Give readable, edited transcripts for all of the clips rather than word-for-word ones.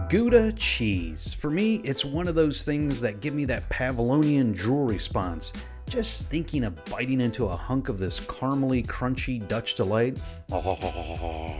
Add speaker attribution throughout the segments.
Speaker 1: Gouda cheese. For me, it's one of those things that give me that Pavlovian drool response. Just thinking of biting into a hunk of this caramely, crunchy Dutch delight. Oh,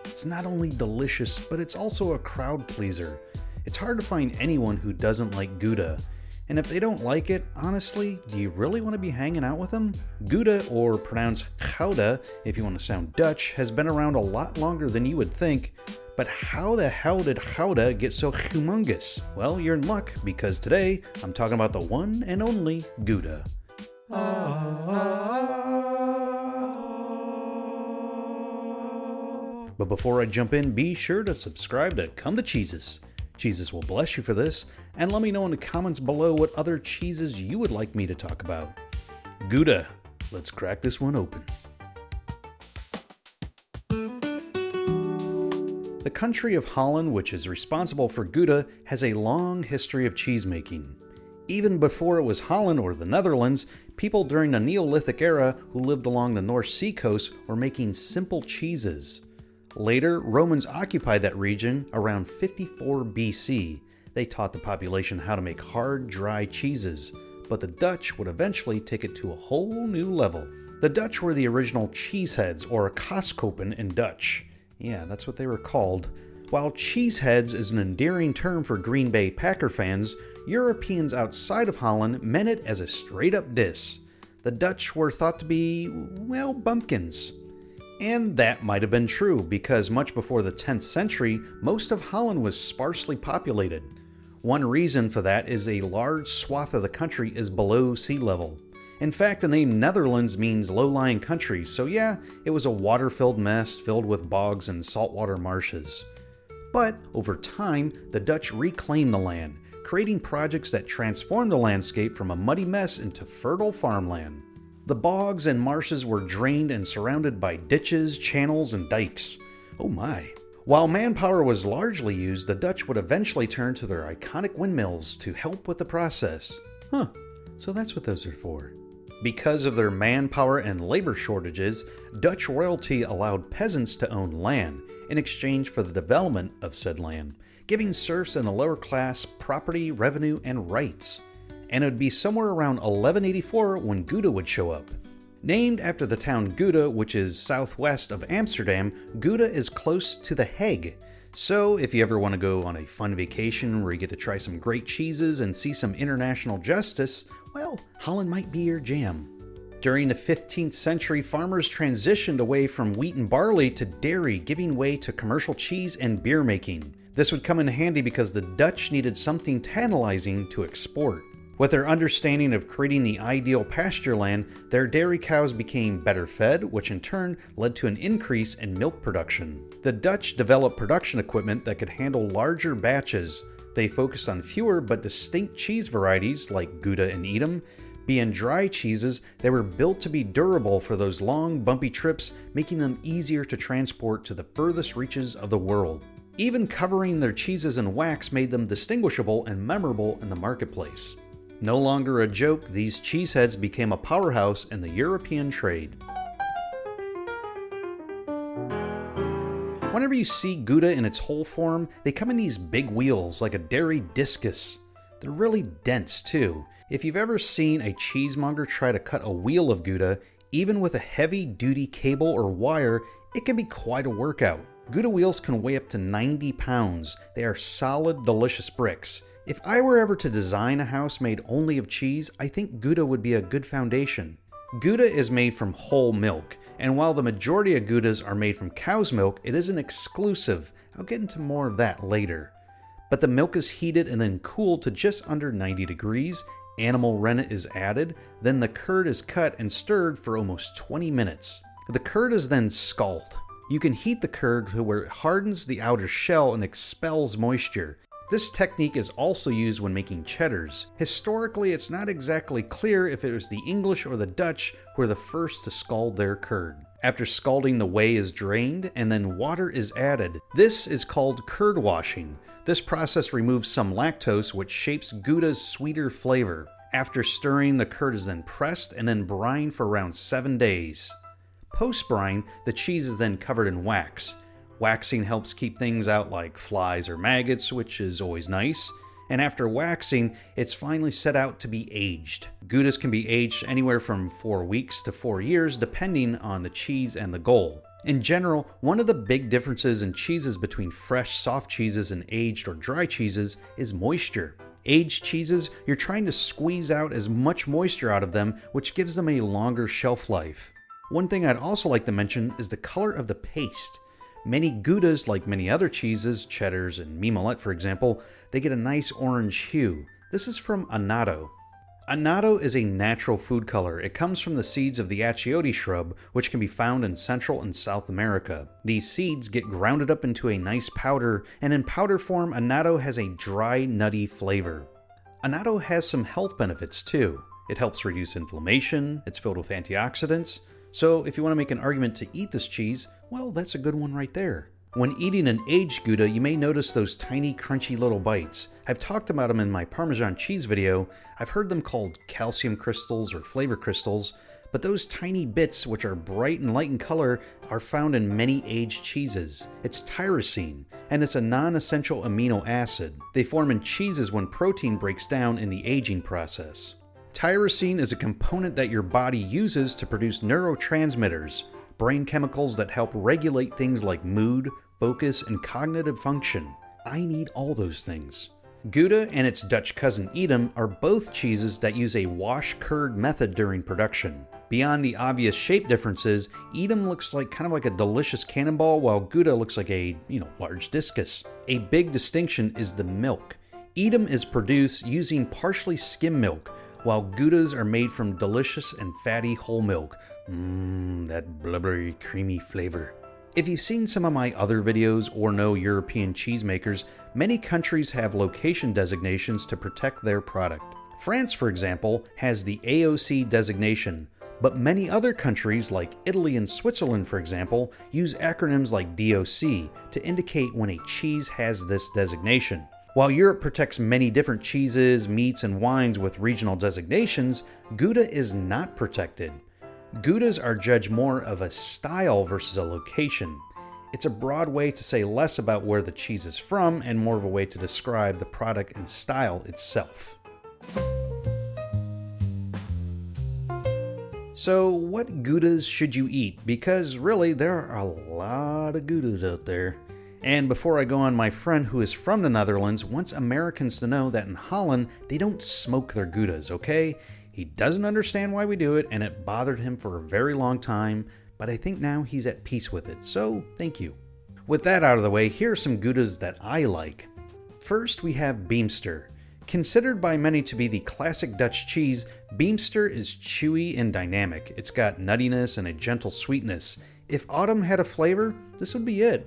Speaker 1: it's not only delicious, but it's also a crowd pleaser. It's hard to find anyone who doesn't like Gouda. And if they don't like it, honestly, do you really want to be hanging out with them? Gouda, or pronounced Gouda if you want to sound Dutch, has been around a lot longer than you would think. But how the hell did Gouda get so humongous? Well, you're in luck, because today I'm talking about the one and only Gouda. But before I jump in, be sure to subscribe to Come to Cheesus. Cheesus will bless you for this, and let me know in the comments below what other cheeses you would like me to talk about. Gouda, let's crack this one open. The country of Holland, which is responsible for Gouda, has a long history of cheese making. Even before it was Holland or the Netherlands, people during the Neolithic era who lived along the North Sea coast were making simple cheeses. Later, Romans occupied that region around 54 BC. They taught the population how to make hard, dry cheeses, but the Dutch would eventually take it to a whole new level. The Dutch were the original cheeseheads, or kaaskoppen in Dutch. Yeah, that's what they were called. While cheeseheads is an endearing term for Green Bay Packer fans, Europeans outside of Holland meant it as a straight-up diss. The Dutch were thought to be, well, bumpkins. And that might have been true, because much before the 10th century, most of Holland was sparsely populated. One reason for that is a large swath of the country is below sea level. In fact, the name Netherlands means low-lying country, so yeah, it was a water-filled mess filled with bogs and saltwater marshes. But over time, the Dutch reclaimed the land, creating projects that transformed the landscape from a muddy mess into fertile farmland. The bogs and marshes were drained and surrounded by ditches, channels, and dikes. Oh my. While manpower was largely used, the Dutch would eventually turn to their iconic windmills to help with the process. So that's what those are for. Because of their manpower and labor shortages, Dutch royalty allowed peasants to own land in exchange for the development of said land, giving serfs and the lower class property, revenue, and rights. And it would be somewhere around 1184 when Gouda would show up. Named after the town Gouda, which is southwest of Amsterdam, Gouda is close to The Hague. So if you ever want to go on a fun vacation where you get to try some great cheeses and see some international justice, well, Holland might be your jam. During the 15th century, farmers transitioned away from wheat and barley to dairy, giving way to commercial cheese and beer making. This would come in handy because the Dutch needed something tantalizing to export. With their understanding of creating the ideal pasture land, their dairy cows became better fed, which in turn led to an increase in milk production. The Dutch developed production equipment that could handle larger batches. They focused on fewer but distinct cheese varieties like Gouda and Edam. Being dry cheeses, they were built to be durable for those long, bumpy trips, making them easier to transport to the furthest reaches of the world. Even covering their cheeses in wax made them distinguishable and memorable in the marketplace. No longer a joke, these cheeseheads became a powerhouse in the European trade. Whenever you see Gouda in its whole form, they come in these big wheels like a dairy discus. They're really dense too. If you've ever seen a cheesemonger try to cut a wheel of Gouda, even with a heavy-duty cable or wire, it can be quite a workout. Gouda wheels can weigh up to 90 pounds. They are solid, delicious bricks. If I were ever to design a house made only of cheese, I think Gouda would be a good foundation. Gouda is made from whole milk, and while the majority of Goudas are made from cow's milk, it isn't exclusive. I'll get into more of that later. But the milk is heated and then cooled to just under 90 degrees, animal rennet is added, then the curd is cut and stirred for almost 20 minutes. The curd is then scalded. You can heat the curd to where it hardens the outer shell and expels moisture. This technique is also used when making cheddars. Historically, it's not exactly clear if it was the English or the Dutch who were the first to scald their curd. After scalding, the whey is drained and then water is added. This is called curd washing. This process removes some lactose, which shapes Gouda's sweeter flavor. After stirring, the curd is then pressed and then brined for around 7 days. Post-brine, the cheese is then covered in wax. Waxing helps keep things out like flies or maggots, which is always nice. And after waxing, it's finally set out to be aged. Goudas can be aged anywhere from 4 weeks to 4 years, depending on the cheese and the goal. In general, one of the big differences in cheeses between fresh, soft cheeses and aged or dry cheeses is moisture. Aged cheeses, you're trying to squeeze out as much moisture out of them, which gives them a longer shelf life. One thing I'd also like to mention is the color of the paste. Many Goudas, like many other cheeses, cheddars and mimolette for example, they get a nice orange hue. This is from annatto. Annatto is a natural food color. It comes from the seeds of the achiote shrub, which can be found in Central and South America. These seeds get grounded up into a nice powder, and in powder form, annatto has a dry, nutty flavor. Annatto has some health benefits too. It helps reduce inflammation, it's filled with antioxidants, so if you want to make an argument to eat this cheese, well, that's a good one right there. When eating an aged Gouda, you may notice those tiny, crunchy little bites. I've talked about them in my Parmesan cheese video. I've heard them called calcium crystals or flavor crystals, but those tiny bits, which are bright and light in color, are found in many aged cheeses. It's tyrosine, and it's a non-essential amino acid. They form in cheeses when protein breaks down in the aging process. Tyrosine is a component that your body uses to produce neurotransmitters, brain chemicals that help regulate things like mood, focus, and cognitive function. I need all those things. Gouda and its Dutch cousin Edam are both cheeses that use a wash-curd method during production. Beyond the obvious shape differences, Edam looks kind of like a delicious cannonball, while Gouda looks like a, large discus. A big distinction is the milk. Edam is produced using partially skim milk, while Goudas are made from delicious and fatty whole milk. That blubbery, creamy flavor. If you've seen some of my other videos or know European cheesemakers, many countries have location designations to protect their product. France, for example, has the AOC designation, but many other countries like Italy and Switzerland, for example, use acronyms like DOC to indicate when a cheese has this designation. While Europe protects many different cheeses, meats, and wines with regional designations, Gouda is not protected. Goudas are judged more of a style versus a location. It's a broad way to say less about where the cheese is from and more of a way to describe the product and style itself. So what Goudas should you eat? Because really, there are a lot of Goudas out there. And before I go on, my friend who is from the Netherlands wants Americans to know that in Holland, they don't smoke their Goudas, okay? He doesn't understand why we do it, and it bothered him for a very long time, but I think now he's at peace with it, so thank you. With that out of the way, here are some Goudas that I like. First, we have Beemster. Considered by many to be the classic Dutch cheese, Beemster is chewy and dynamic. It's got nuttiness and a gentle sweetness. If autumn had a flavor, this would be it.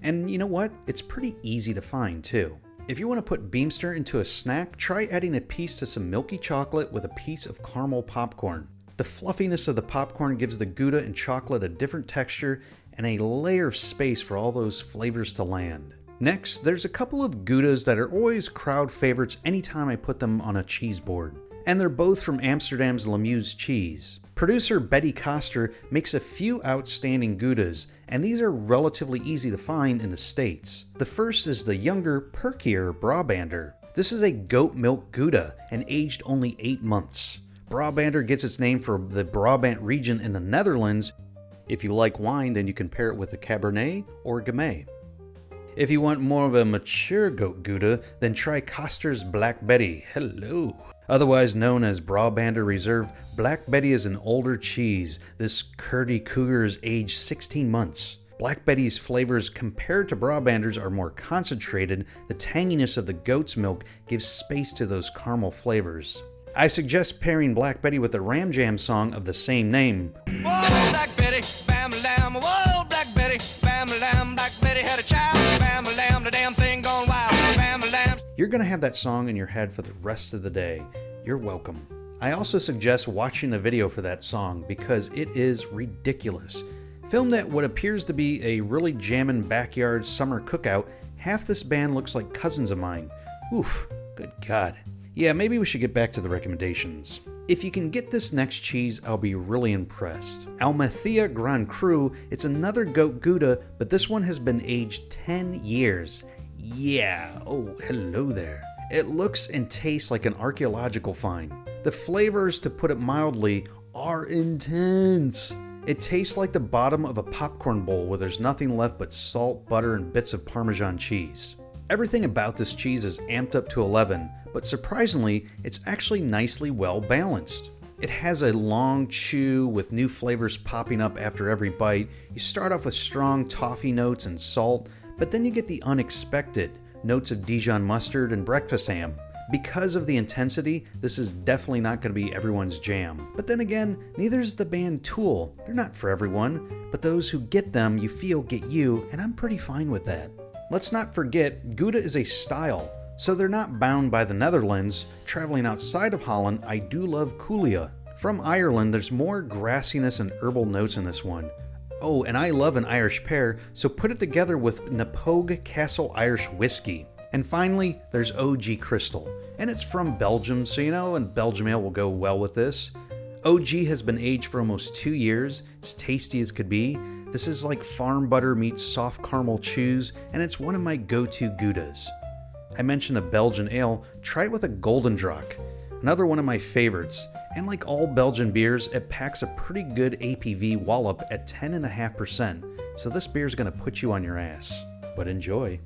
Speaker 1: And you know what? It's pretty easy to find too. If you want to put Beemster into a snack, try adding a piece to some milky chocolate with a piece of caramel popcorn. The fluffiness of the popcorn gives the Gouda and chocolate a different texture and a layer of space for all those flavors to land. Next, there's a couple of Goudas that are always crowd favorites anytime I put them on a cheese board. And they're both from Amsterdam's Lemuy's cheese. Producer Betty Koster makes a few outstanding Goudas, and these are relatively easy to find in the States. The first is the younger, perkier Brabander. This is a goat milk Gouda and aged only 8 months. Brabander gets its name from the Brabant region in the Netherlands. If you like wine, then you can pair it with a Cabernet or Gamay. If you want more of a mature goat Gouda, then try Koster's Black Betty. Hello! Otherwise known as Brabander Reserve, Black Betty is an older cheese. This curdy cougar is aged 16 months. Black Betty's flavors compared to Brabander's are more concentrated. The tanginess of the goat's milk gives space to those caramel flavors. I suggest pairing Black Betty with the Ram Jam song of the same name.
Speaker 2: Whoa, Black Betty, bam-a-lam, whoa, Black Betty, bam-a-lam, Black Betty had a child, bam-a-lam, the damn thing gone wild, bam-a-lam.
Speaker 1: You're going to have that song in your head for the rest of the day. You're welcome. I also suggest watching a video for that song because it is ridiculous. Filmed at what appears to be a really jammin' backyard summer cookout, half this band looks like cousins of mine. Oof, good God. Yeah, maybe we should get back to the recommendations. If you can get this next cheese, I'll be really impressed. Almathea Grand Cru, it's another goat Gouda, but this one has been aged 10 years. Yeah, oh, hello there. It looks and tastes like an archaeological find. The flavors, to put it mildly, are intense. It tastes like the bottom of a popcorn bowl where there's nothing left but salt, butter, and bits of Parmesan cheese. Everything about this cheese is amped up to 11, but surprisingly, it's actually nicely well balanced. It has a long chew with new flavors popping up after every bite. You start off with strong toffee notes and salt, but then you get the unexpected notes of Dijon mustard and breakfast ham. Because of the intensity, this is definitely not going to be everyone's jam. But then again, neither is the band Tool. They're not for everyone, but those who get them, you feel get you, and I'm pretty fine with that. Let's not forget, Gouda is a style, so they're not bound by the Netherlands. Traveling outside of Holland, I do love Culia. From Ireland, there's more grassiness and herbal notes in this one. Oh, and I love an Irish pear, so put it together with Napogue Castle Irish Whiskey. And finally, there's OG Crystal, and it's from Belgium, so and Belgium ale will go well with this. OG has been aged for almost 2 years. It's tasty as could be. This is like farm butter meets soft caramel chews, and it's one of my go-to Goudas. I mentioned a Belgian ale, try it with a Golden Draak, another one of my favorites. And like all Belgian beers, it packs a pretty good APV wallop at 10.5%, so this beer is going to put you on your ass. But enjoy.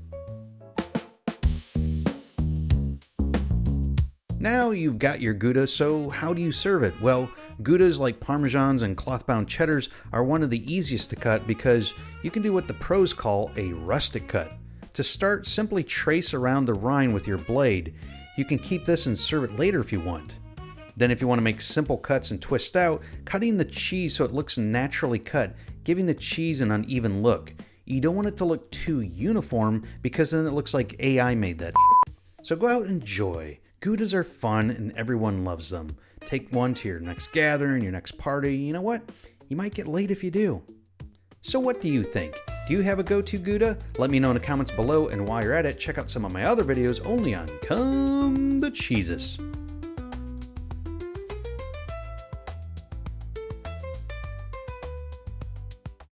Speaker 1: Now you've got your Gouda, so how do you serve it? Well, Goudas like Parmesans and cloth-bound cheddars are one of the easiest to cut because you can do what the pros call a rustic cut. To start, simply trace around the rind with your blade. You can keep this and serve it later if you want. Then if you want to make simple cuts and twist out, cutting the cheese so it looks naturally cut, giving the cheese an uneven look. You don't want it to look too uniform because then it looks like AI made that shit. So go out and enjoy. Goudas are fun and everyone loves them. Take one to your next gathering, your next party. You know what? You might get late if you do. So what do you think? Do you have a go-to Gouda? Let me know in the comments below, and while you're at it, check out some of my other videos only on Come the Cheesus.